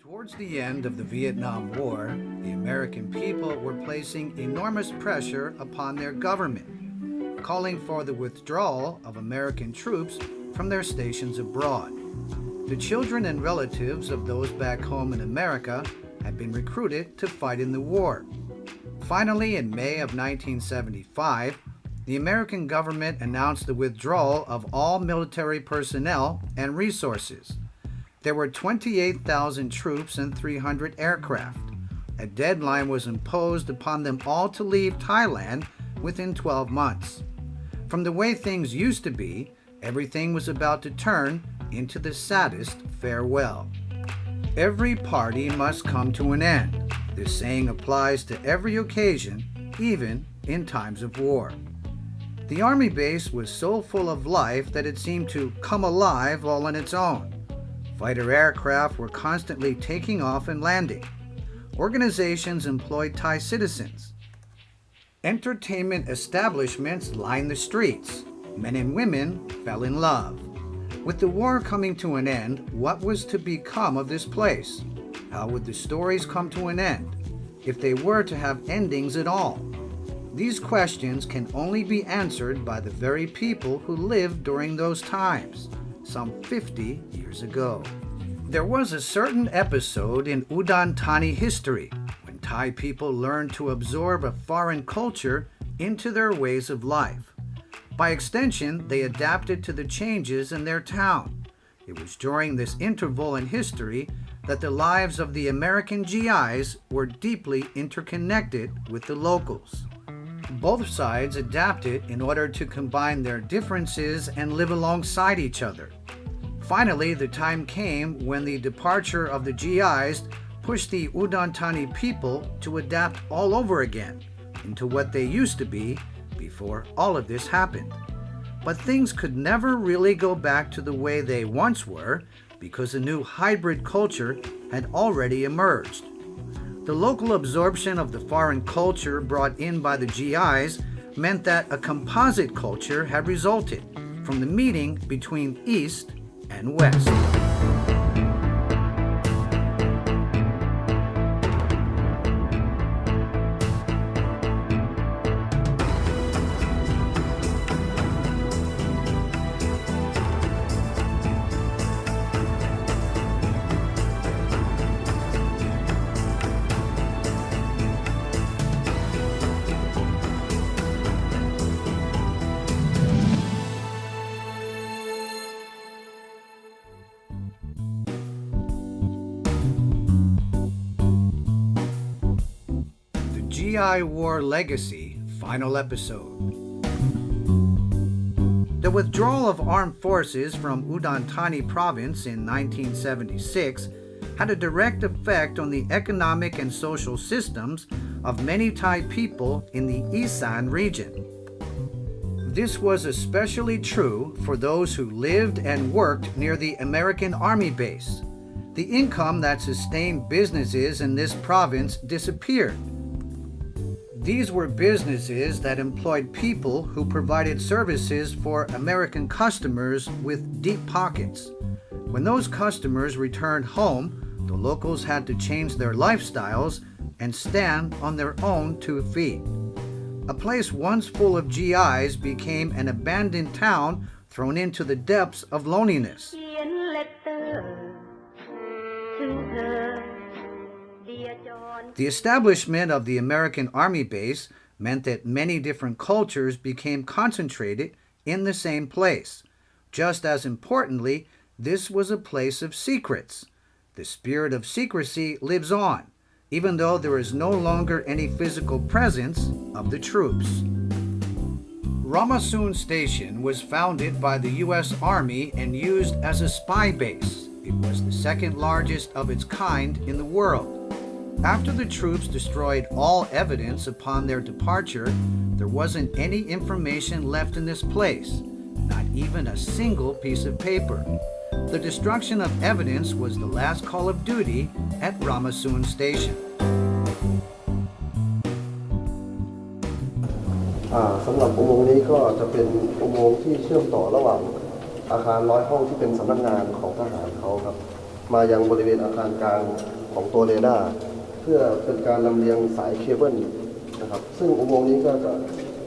Towards the end of the Vietnam War, the American people were placing enormous pressure upon their government, calling for the withdrawal of American troops from their stations abroad. The children and relatives of those back home in America had been recruited to fight in the war. Finally, in May of 1975, the American government announced the withdrawal of all military personnel and resources. There were 28,000 troops and 300 aircraft. A deadline was imposed upon them all to leave Thailand within 12 months. From the way things used to be, everything was about to turn into the saddest farewell. Every party must come to an end. This saying applies to every occasion, even in times of war. The army base was so full of life that it seemed to come alive all on its own. Fighter aircraft were constantly taking off and landing. Organizations employed Thai citizens. Entertainment establishments lined the streets. Men and women fell in love. With the war coming to an end, what was to become of this place? How would the stories come to an end, if they were to have endings at all? These questions can only be answered by the very people who lived during those times, some 50 years ago. There was a certain episode in Udon Thani history when Thai people learned to absorb a foreign culture into their ways of life. By extension, they adapted to the changes in their town. It was during this interval in history that the lives of the American GIs were deeply interconnected with the locals. Both sides adapted in order to combine their differences and live alongside each other. Finally, the time came when the departure of the GIs pushed the Udon Thani people to adapt all over again into what they used to be before all of this happened. But things could never really go back to the way they once were because a new hybrid culture had already emerged. The local absorption of the foreign culture brought in by the GIs meant that a composite culture had resulted from the meeting between East and West. GI War Legacy Final Episode. The withdrawal of armed forces from Udon Thani province in 1976 had a direct effect on the economic and social systems of many Thai people in the Isan region. This was especially true for those who lived and worked near the American Army base. The income that sustained businesses in this province disappeared. These were businesses that employed people who provided services for American customers with deep pockets. When those customers returned home, the locals had to change their lifestyles and stand on their own 2 feet. A place once full of GIs became an abandoned town thrown into the depths of loneliness. The establishment of the American Army base meant that many different cultures became concentrated in the same place. Just as importantly, this was a place of secrets. The spirit of secrecy lives on, even though there is no longer any physical presence of the troops. RAMAZUN Station was founded by the U.S. Army and used as a spy base. It was the second largest of its kind in the world. After the troops destroyed all evidence upon their departure, there wasn't any information left in this place, not even a single piece of paper. The destruction of evidence was the last call of duty at RAMAZUN Station. สำหรับอุโมงค์นี้ก็จะเป็นอุโมงค์ที่เชื่อมต่อระหว่างอาคาร100 ห้องที่เป็นสำนักงานของทหารเขาครับ มายังบริเวณอาคารกลางของตัวเรดาร์เพื่อเป็นการลำเลียงสายเคเบิลนะครับซึ่งอุโมงค์นี้ก็จะ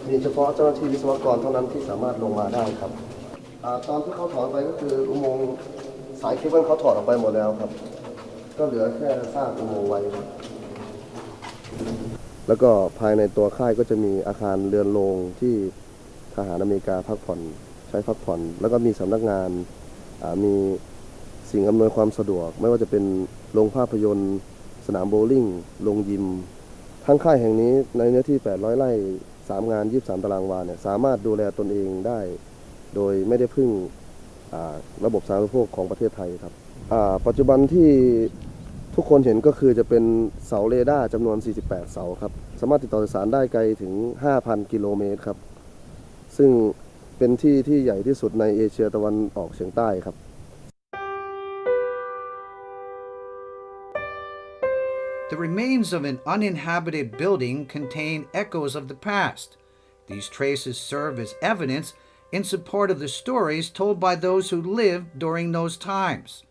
มีเฉพาะเจ้าหน้าที่วิศวกรเท่านั้นที่สามารถลงมาได้ครับตอนที่เขาถอนไปก็คืออุโมงค์สายเคเบิลเขาถอดออกไปหมดแล้วครับก็เหลือแค่สร้างอุโมงค์ไว้แล้วก็ภายในตัวค่ายก็จะมีอาคารเรือนโรงที่ทหารอเมริกาพักผ่อนใช้พักผ่อนแล้วก็มีสำนักงานมีสิ่งอำนวยความสะดวกไม่ว่าจะเป็นโรงภาพยนตร์สนามโบว์ลิ่งโรงยิมทั้งค่ายแห่งนี้ในเนื้อที่800ไร่3งาน23ตารางวาเนี่ยสามารถดูแลตนเองได้โดยไม่ได้พึ่งระบบสาธารณูปโภคของประเทศไทยครับปัจจุบันที่ทุกคนเห็นก็คือจะเป็นเสาเรดาร์จำนวน48เสาครับสามารถติดต่อสื่อสารได้ไกลถึง 5,000 กิโลเมตรครับซึ่งเป็นที่ใหญ่ที่สุดในเอเชียตะวันออกเฉียงใต้ครับ The remains of an uninhabited building contain echoes of the past. These traces serve as evidence in support of the stories told by those who lived during those times.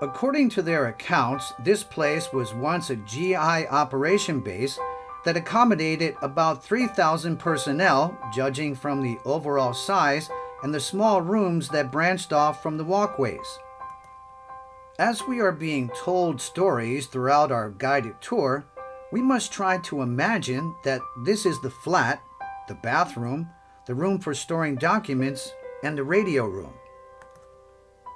According to their accounts, this place was once a GI operation base that accommodated about 3,000 personnel, judging from the overall size and the small rooms that branched off from the walkways. As we are being told stories throughout our guided tour, we must try to imagine that this is the flat, the bathroom, the room for storing documents, and the radio room.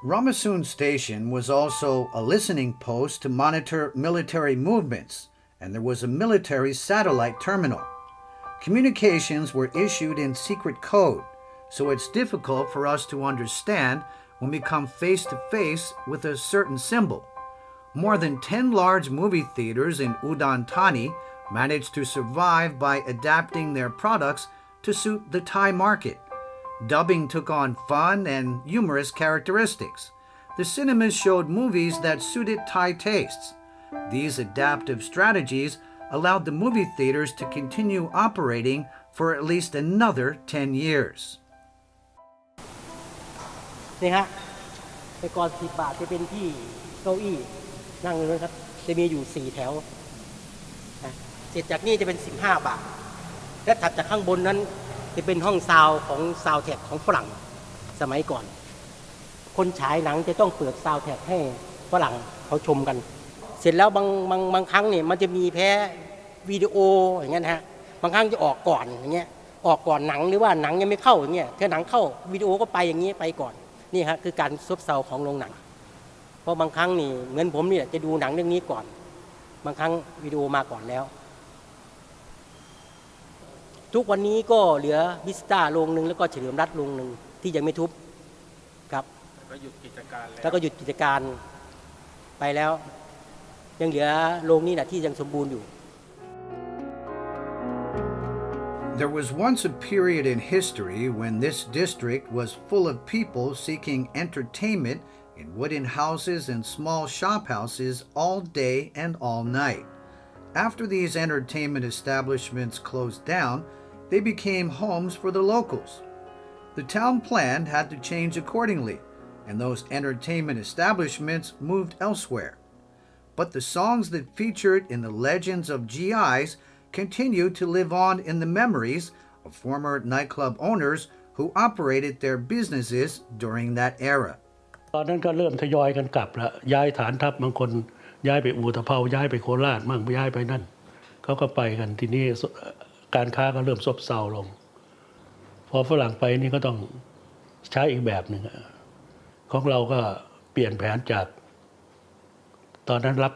RAMAZUN Station was also a listening post to monitor military movements, and there was a military satellite terminal. Communications were issued in secret code, so it's difficult for us to understand when we come face to face with a certain symbol. More than 10 large movie theaters in Udon Thani managed to survive by adapting their products to suit the Thai market. Dubbing took on fun and humorous characteristics. The cinemas showed movies that suited Thai tastes. These adaptive strategies allowed the movie theaters to continue operating for at least another 10 years. นี่ฮะแต่ก่อน10 บาทจะเป็นที่เก้าอี้นั่งเลยครับจะมีอยู่4แถวเสร็จจากนี้จะเป็น15 บาทและถัดจากข้างบนนั้นจะเป็นห้องซาวของซาวแท็กของฝรั่งสมัยก่อนคนฉายหนังจะต้องเปิดซาวแท็กให้ฝรั่งเขาชมกันเสร็จแล้วบางครั้งเนี่ยมันจะมีแพ้วิดีโออย่างเงี้ยนะฮะบางครั้งจะออกก่อนอย่างเงี้ยออกก่อนหนังหรือว่าหนังยังไม่เข้าอย่างเงี้ยถ้าหนังเข้าวิดีโอก็ไปอย่างงี้ไปก่อนนี่ฮะคือการซบเซาของโรงหนังเพราะบางครั้งนี่เหมือนผมเนี่ยจะดูหนังเรื่องนี้ก่อนบางครั้งวิดีโอมาก่อนแล้วทุกวันนี้ก็เหลือวิสต้าโรงนึงแล้วก็เฉลิมรัตน์โรงนึงที่ยังไม่ทุบครับแล้วก็หยุดกิจการไปแล้วยังเหลือโรงนี้นะที่ยังสมบูรณ์อยู่ There was once a period in history when this district was full of people seeking entertainment in wooden houses and small shophouses all day and all night. After these entertainment establishments closed down, they became homes for the locals. The town plan had to change accordingly, and those entertainment establishments moved elsewhere. But the songs that featured in the legends of GIs continue to live on in the memories of former nightclub owners who operated their businesses during that era. ตอนนั้นก็เริ่มทยอยกันกลับแล้วย้ายฐานทัพบางคนย้ายไปอู่ตะเภาย้ายไปโคราชมั่งย้ายไปนั่นเขาก็ไปกันทีนี้การค้าก็เริ่มซบเซาลงพอฝรั่งไปนี่ก็ต้องใช้อีกแบบหนึ่งของเราก็เปลี่ยนแผนจากตอนนั้นรับ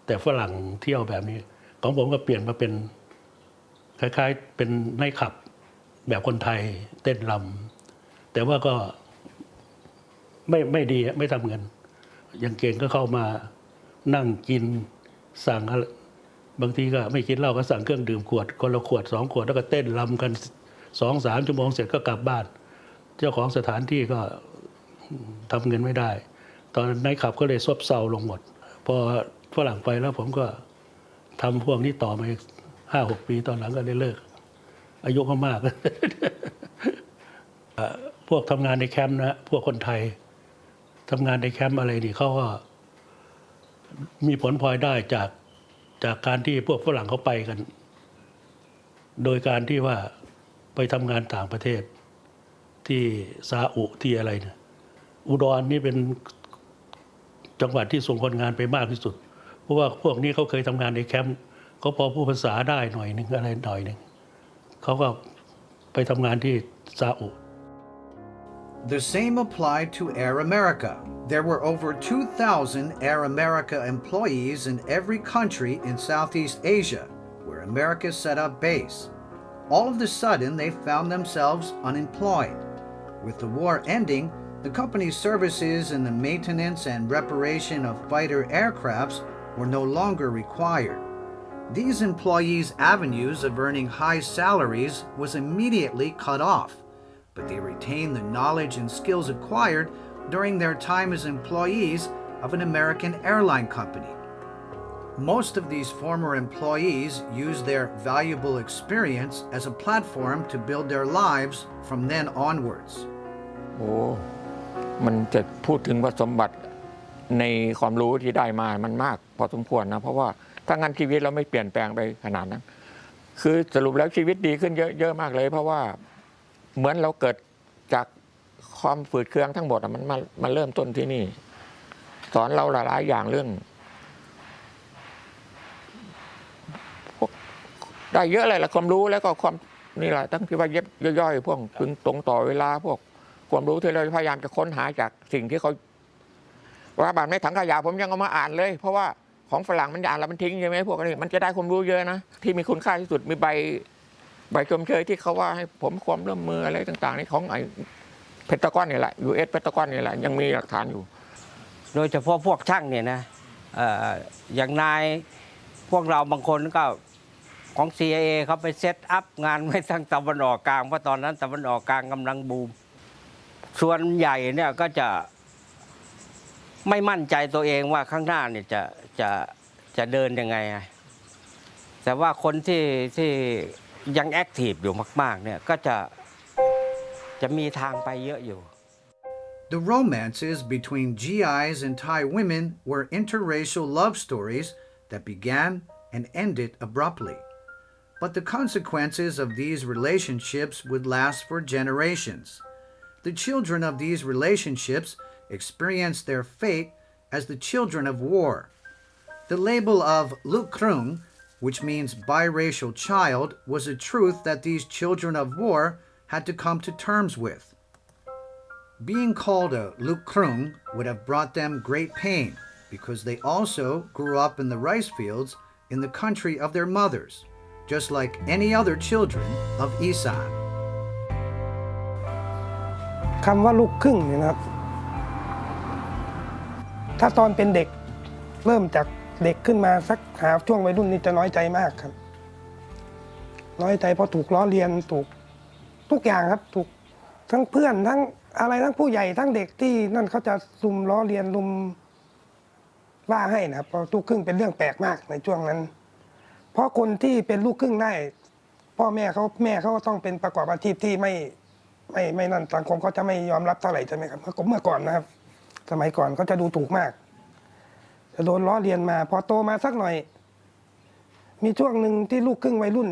แต่ฝรั่งเที่ยวแบบนี้ของผมก็เปลี่ยนมาเป็นคล้ายๆเป็นไนท์คลับแบบคนไทยเต้นรำแต่ว่าก็ไม่ดีไม่ทำเงินอย่างเก่งก็เข้ามานั่งกินสั่งบางทีก็ไม่กินเหล้าก็สั่งเครื่องดื่มขวดคนละขวด2 ขวดแล้วก็เต้นรำกัน 2-3 ชั่วโมงเสร็จก็กลับบ้านเจ้าของสถานที่ก็ทำเงินไม่ได้ตอนนั้นไนท์คลับก็เลยซบเซาลงหมดพอฝรั่งไปแล้วผมก็ทำพวกนี้ต่อมา 5-6 ปีตอนหลังก็ได้เลิกอายุก็มาก พวกทำงานในแคมป์นะพวกคนไทย ทำงานในแคมป์อะไรนี่เขาก็มีผลพลอยได้จากการที่พวกฝรั่งเขาไปกัน โดยการที่ว่าไปทำงานต่างประเทศที่ซาอุที่อะไรเนี่ยอุดรนี่เป็นจังหวัดที่ส่งคนงานไปมากที่สุดเพราะว่าพวกนี้เขาเคยทำงานในแคมป์เขาพอพูดภาษาได้หน่อยนึงอะไรหน่อยนึงเขาก็ไปทำงานที่ซาอุ The same applied to Air America. There were over 2,000 Air America employees in every country in Southeast Asia where America set up base. All of a sudden, they found themselves unemployed. With the war ending, the company's services in the maintenance and reparation of fighter aircrafts were no longer required. These employees' avenues of earning high salaries was immediately cut off, but they retained the knowledge and skills acquired during their time as employees of an American airline company. Most of these former employees used their valuable experience as a platform to build their lives from then onwards. โอ้มันจะพูดถึงว่าสมบัติในความรู้ที่ได้มามันมากพอสมควรนะเพราะว่าถ้างั้นชีวิตเราไม่เปลี่ยนแปลงไปขนาดนั้นคือสรุปแล้วชีวิตดีขึ้นเยอะมากเลยเพราะว่าเหมือนเราเกิดจากความฝืดเคืองทั้งหมดมันเริ่มต้นที่นี่สอนเราหลายอย่างเรื่องพวกได้เยอะเลยละความรู้แล้วก็ความนี่แหละตั้งที่ว่าเย็บย่อยๆพวกถึงตรงต่อเวลาพวกความรู้ที่เราพยายามจะค้นหาจากสิ่งที่เขาว่าบาทในถังขยะผมยังเอามาอ่านเลยเพราะว่าของฝรั่งมันอ่านแล้วมันทิ้งใช่ไหมพวกนี้มันจะได้ความรู้เยอะนะที่มีคุณค่าที่สุดมีใบชมเชยที่เขาว่าให้ผมความร่วมมืออะไรต่างๆนี่ของไอ้เพนทากอนนี่แหละ US เพนทากอนนี่แหละยังมีหลักฐานอยู่โดยเฉพาะพวกช่างเนี่ยนะอย่างนายพวกเราบางคนก็ของ CIA เขาไปเซตอัพงานไว้ทางตะวันออกกลางเพราะตอนนั้นตะวันออกกลางกำลังบูมส่วนใหญ่เนี่ยก็จะไม่มั่นใจตัวเองว่าข้างหน้าเนี่ยจะเดินยังไงแต่ว่าคนที่ยังแอคทีฟอยู่มากๆเนี่ยก็จะมีทางไปเยอะอยู่ The romances between GIs and Thai women were interracial love stories that began and ended abruptly. But the consequences of these relationships would last for generations. The children of these relationships experienced their fate as the children of war. The label of Lukrung, which means biracial child, was a truth that these children of war had to come to terms with. Being called a Lukrung would have brought them great pain because they also grew up in the rice fields in the country of their mothers, just like any other children of Isan. คำว่าลูกครึ่งเนี่ยนะครับถ้าตอนเป็นเด็กเริ่มจากเด็กขึ้นมาสักหาช่วงวัยรุ่นนี่จะน้อยใจมากครับน้อยใจเพราะถูกล้อเลียนถูกทุกอย่างครับถูกทั้งเพื่อนทั้งอะไรทั้งผู้ใหญ่ทั้งเด็กที่นั่นเขาจะลุมล้อเลียนลุมว่าให้นะครับเพราะลูกครึ่งเป็นเรื่องแปลกมากในช่วงนั้นเพราะคนที่เป็นลูกครึ่งได้พ่อแม่เขาต้องเป็นประกอบอาชีพที่ไม่นั่นสังคมเขาจะไม่ยอมรับเท่าไหร่ใช่ไหมครับเมื่อก่อนนะครับสมัยก่อนเขาจะดูถูกมากจะโดนล้อเลียนมาพอโตมาสักหน่อยมีช่วงหนึ่งที่ลูกครึ่งวัยรุ่น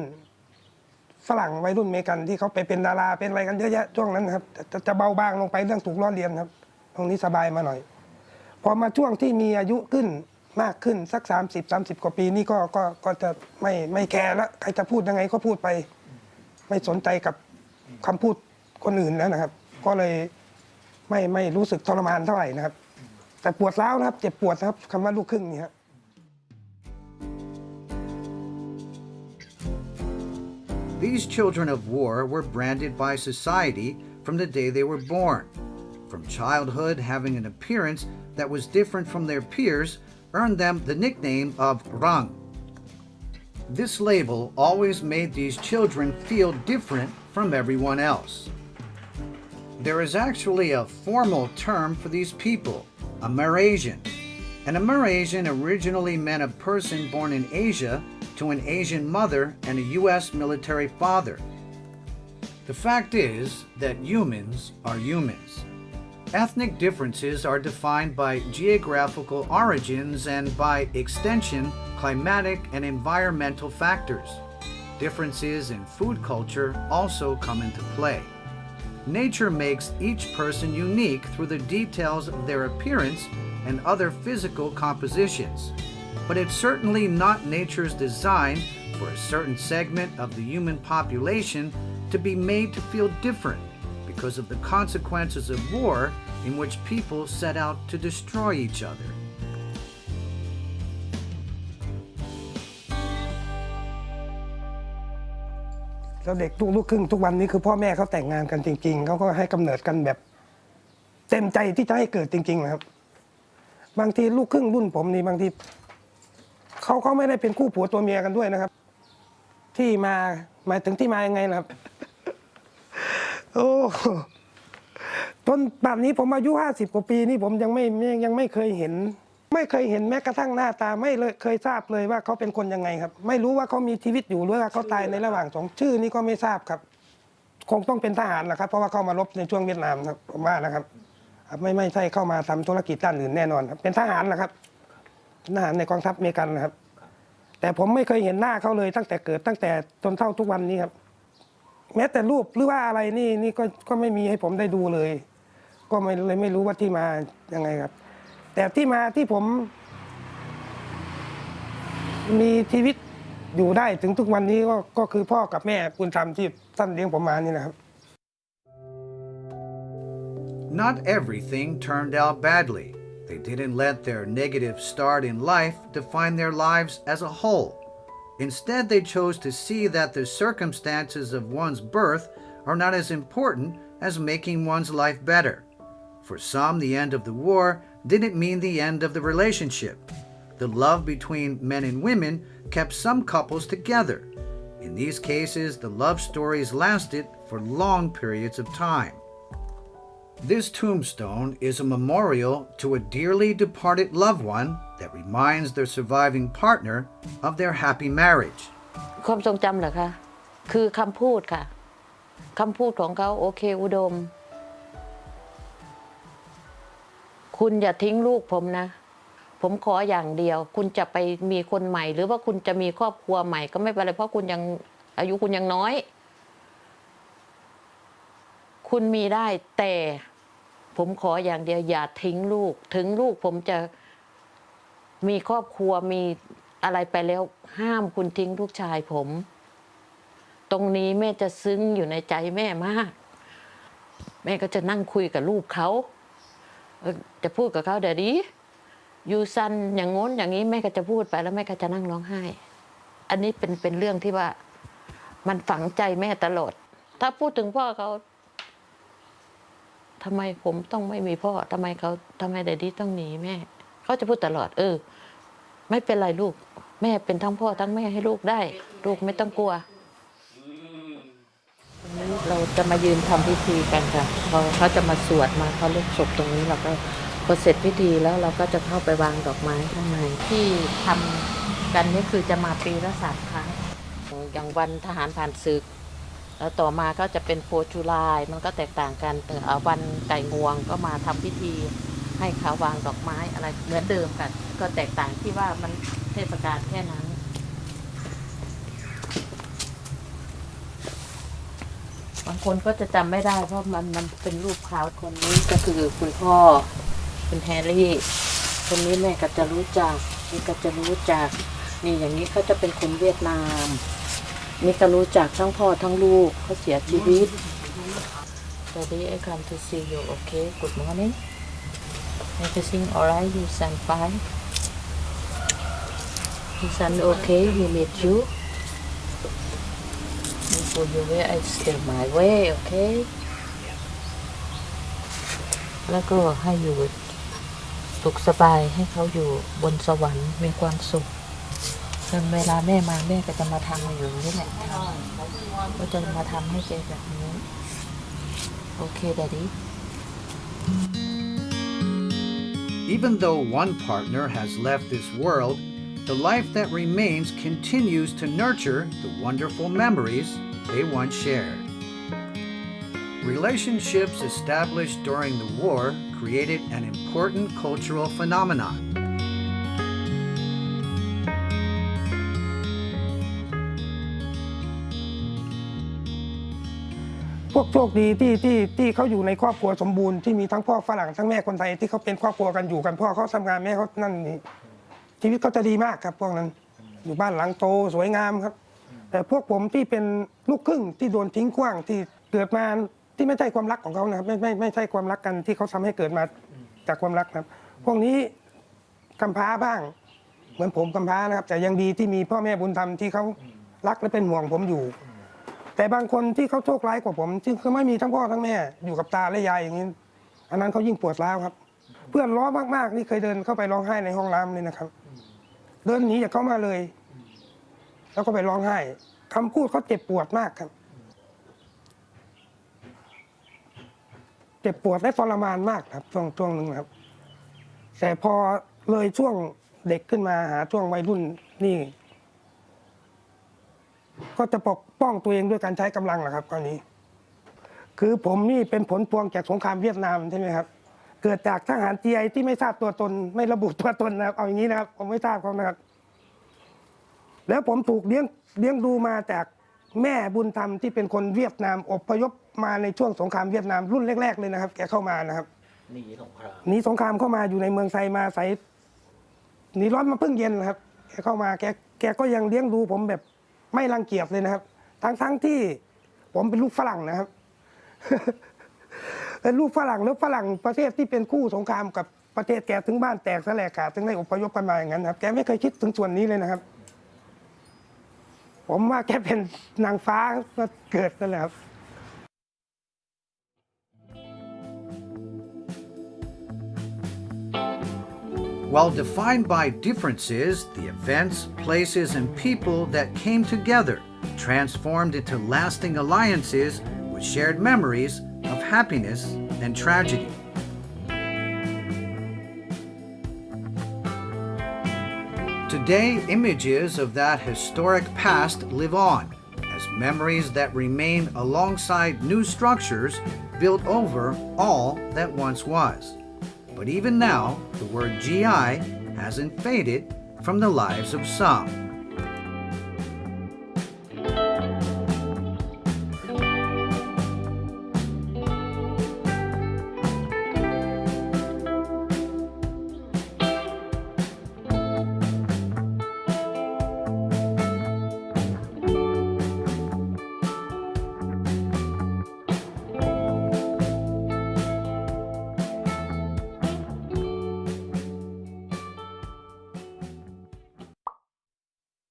ฝรั่งวัยรุ่นอเมริกันที่เขาไปเป็นดาราเป็นอะไรกันเยอะแยะช่วงนั้นครับจะเบาบางลงไปเรื่องถูกล้อเลียนครับตรงนี้สบายมาหน่อยพอมาช่วงที่มีอายุขึ้นมากขึ้นสัก30 กว่าปีนี่ก็จะไม่แคร์แล้วใครจะพูดยังไงก็พูดไปไม่สนใจกับคำพูดคนอื่นแล้วนะครับก็เลยไม่รู้สึกทรมานเท่าไหร่นะครับแต่ปวดร้าวนะครับเจ็บปวดนะครับคำว่าลูกครึ่งนี่ครับ These children of war were branded by society from the day they were born. From childhood, having an appearance that was different from their peers earned them the nickname of Rang. This label always made these children feel different from everyone else. There is actually a formal term for these people, a Malaysian. An Amerasian originally meant a person born in Asia to an Asian mother and a U.S. military father. The fact is that humans are humans. Ethnic differences are defined by geographical origins and, by extension, climatic and environmental factors. Differences in food culture also come into play. Nature makes each person unique through the details of their appearance and other physical compositions, but it's certainly not nature's design for a certain segment of the human population to be made to feel different because of the consequences of war in which people set out to destroy each other. แล้วเด็กลูกครึ่งทุกวันนี้คือพ่อแม่เขาแต่งงานกันจริงๆเขาก็ให้กำเนิดกันแบบเต็มใจที่จะให้เกิดจริงๆนะครับบางทีลูกครึ่งรุ่นผมนี่บางทีเขาไม่ได้เป็นคู่ผัวตัวเมียกันด้วยนะครับที่มาหมายถึงที่มายังไงนะครับโอ้จนแบบนี้ผมอายุ50 กว่าปีนี่ผมยังไม่เคยเห็นแม้กระทั่งหน้าตาไม่เลยเคยทราบเลยว่าเขาเป็นคนยังไงครับไม่รู้ว่าเขามีชีวิตอยู่หรือว่าเขาตายในระหว่างสองชื่อนี้ก็ไม่ทราบครับคงต้องเป็นทหารแหละครับเพราะว่าเข้ามารบในช่วงเวียดนามครับผมว่านะครับไม่ใช่เข้ามาทำธุรกิจด้านอื่นแน่นอนครับเป็นทหารนะครับทหารในกองทัพอเมริกันนะครับแต่ผมไม่เคยเห็นหน้าเขาเลยตั้งแต่เกิดตั้งแต่จนเท่าทุกวันนี้ครับแม้แต่รูปหรือว่าอะไรนี่ก็ไม่มีให้ผมได้ดูเลยก็ไม่รู้ว่าที่มายังไงครับแต่ที่มาที่ผมมีชีวิตอยู่ได้ถึงทุกวันนี้ก็คือพ่อกับแม่บุญธรรมที่ท่านเลี้ยงผมมานี่นะครับ Not everything turned out badly. They didn't let their negative start in life define their lives as a whole. Instead, they chose to see that the circumstances of one's birth are not as important as making one's life better. For some, the end of the war didn't mean the end of the relationship. The love between men and women kept some couples together. In these cases, the love stories lasted for long periods of time. This tombstone is a memorial to a dearly departed loved one that reminds their surviving partner of their happy marriage. ความทรงจำเหรอคะคือคำพูดค่ะคำพูดของเขาโอเคอุดมคุณอย่าทิ้งลูกผมนะผมขออย่างเดียวคุณจะไปมีคนใหม่หรือว่าคุณจะมีครอบครัวใหม่ก็ไม่เป็นไรเพราะคุณยังอายุคุณยังน้อยคุณมีได้แต่ผมขออย่างเดียวอย่าทิ้งลูกถึงลูกผมจะมีครอบครัวมีอะไรไปแล้วห้ามคุณทิ้งลูกชายผมตรงนี้แม่จะซึ้งอยู่ในใจแม่มากแม่ก็จะนั่งคุยกับลูกเขาจะพูดกับเขาเดี๋ยวนี้ยูซันอย่างง้นอย่างนี้แม่ก็จะพูดไปแล้วแม่ก็จะนั่งร้องไห้อันนี้เป็นเรื่องที่ว่ามันฝังใจแม่ตลอดถ้าพูดถึงพ่อเขาทำไมผมต้องไม่มีพ่อทำไมเดดดี้ต้องหนีแม่เขาจะพูดตลอดไม่เป็นไรลูกแม่เป็นทั้งพ่อทั้งแม่ให้ลูกได้ลูกไม่ต้องกลัวเราจะมายืนทำพิธีกันค่ะเขาจะมาสวดมาเขาเลือกศพตรงนี้เราก็พอเสร็จพิธีแล้วเราก็จะเข้าไปวางดอกไม้ข้างในที่ทำกันนี่คือจะมาปีละ3 ครั้งอย่างวันทหารผ่านศึกแล้วต่อมาก็จะเป็น4 จุลายมันก็แตกต่างกันแต่วันไก่งวงก็มาทำพิธีให้เขาวางดอกไม้อะไรเหมือนเดิมกันก็แตกต่างที่ว่ามันเทศกาลแค่นั้นบางคนก็จะจำไม่ได้เพราะมันเป็นรูปขาวคนนี้ก็คือคุณพ่อคุณแฮร์รี่คนนี้แม่ก็จะรู้จักนี่ก็จะรู้จักนี่อย่างนี้เขาจะเป็นคนเวียดนามนี่ก็รู้จักทั้งพ่อทั้งลูกเขาเสียชีวิต Daddy I come to see you okay good morning everything alright you sound fine you sound okay we meet you for you way I stay my way okay แล้วก็ให้อยู่สุขสบายให้เขาอยู่บนสวรรค์มีความสุขจนเวลาแม่มาแม่ก็จะมาทำอยู่นี่แหละก็จะมาทำให้แกแบบนี้โอเค Daddy Even though one partner has left this world, the life that remains continues to nurture the wonderful memories they once shared. Relationships established during the war created an important cultural phenomenon. พวกโชคดีที่เขาอยู่ในครอบครัวสมบูรณ์ที่มีทั้งพ่อฝรั่งทั้งแม่คนไทยที่เขาเป็นครอบครัวกันอยู่กันพ่อเขาทำงานแม่เขานั่นนี่ชีวิตเขาจะดีมากครับพวกนั้นอยู่บ้านหลังโตสวยงามครับแต่พวกผมที่เป็นลูกครึ่งที่โดนทิ้งขว้างที่เกิดมาที่ไม่ใช่ความรักของเขานะครับไม่ใช่ความรักกันที่เขาทำให้เกิดมาจากความรักครับพวกนี้กำพร้าบ้างเหมือนผมกำพร้านะครับแต่ยังดีที่มีพ่อแม่บุญธรรมที่เขารักและเป็นห่วงผมอยู่แต่บางคนที่เขาโชคร้ายกว่าผมที่เขาไม่มีทั้งพ่อทั้งแม่อยู่กับตาและยายอย่างนี้อันนั้นเขายิ่งปวดร้าวครับเพื่อนล้อมากๆนี่เคยเดินเข้าไปร้องไห้ในห้องน้ำเลยนะครับเดินหนีจากเขามาเลยแล้วก็ไปร้องไห้คำพูดเขาเจ็บปวดมากครับเจ็บปวดและทรมานมากครับช่วงหนึ่งครับแต่พอเลยช่วงเด็กขึ้นมาหาช่วงวัยรุ่นนี่ก็จะปกป้องตัวเองด้วยการใช้กำลังแหละครับตอนนี้คือผมนี่เป็นผลพวงจากสงครามเวียดนามใช่ไหมครับเกิดจากทหาร GI ที่ไม่ทราบตัวตนไม่ระบุตัวตนนะครับเอาอย่างนี้นะครับผมไม่ทราบเขานะครับแล้วผมถูกเลี้ยงดูมาจากแม่บุญธรรมที่เป็นคนเวียดนามอพยพมาในช่วงสงครามเวียดนามรุ่นแรกๆเลยนะครับแกเข้ามานะครับหนีสงครามเข้ามาอยู่ในเมืองไทยมาใส่หนีร้อนมาเพิ่งเย็นนะครับแกเข้ามาแกก็ยังเลี้ยงดูผมแบบไม่รังเกียจเลยนะครับทั้งที่ผมเป็นลูกฝรั่งนะครับ เป็นลูกฝรั่งแล้วฝรั่งประเทศที่เป็นคู่สงครามกับประเทศแกถึงบ้านแตกแสลกขาดถึงได้อพยพกันมาอย่างนั้นครับแกไม่เคยคิดถึงส่วนนี้เลยนะครับผมว่าแกเป็นนางฟ้าก็เกิดนั่นแหละครับ While defined by differences, the events, places, and people that came together transformed into lasting alliances with shared memories of happiness and tragedy. Today, images of that historic past live on as memories that remain alongside new structures built over all that once was. But even now, the word GI hasn't faded from the lives of some.